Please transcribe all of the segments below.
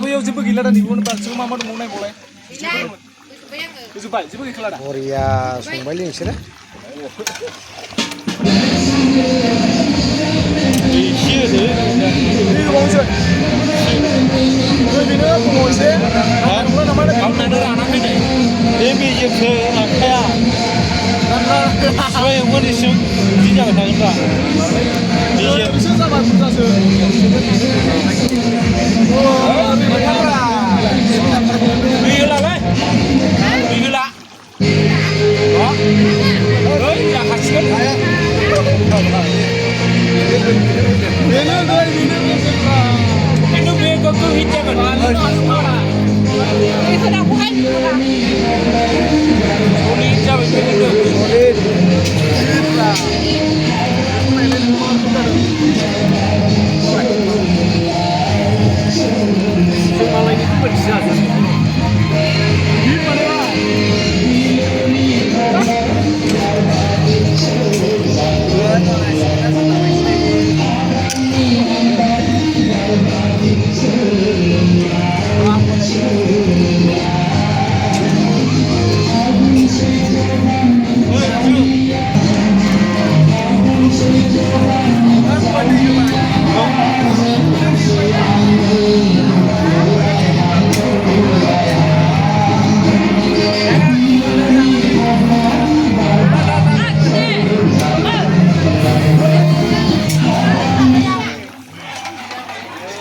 बैयाव जेबो गैला दा निबो बालथिं मा दंबावो नायबावलाय जोब्बाय जेबो गैखाला दा बरिया संबायलै नोंसोरो एसे होदो गोबावसै बेनो फुङावसे नंला नामा गावनानो रानाखै नै बे मेजेमसो आखाया सिबाय एवगोनसिम बिदि जाबाय थागोन दा मेजेम बिसोर जाबाय बुरजासो दै होलालै दै होला ओइ जाखासिगोन बेनो खिन्थु बे गोग्गो हिट जागोन सलिड जाबाय बे खिन्थु मालायनिखौ बोरैसो जादों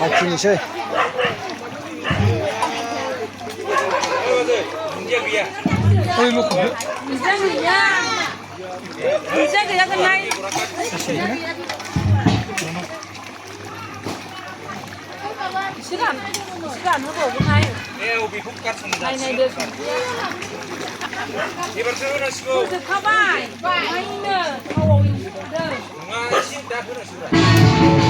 साखिनोसै Sigan hoबावगोनहाय बेखौ गारसननो नायदो एबारसो होनांसिगौ जोबखाबाय ओमफ्रायनो थावआव एवदों नङा एसे दा होनांसिगौ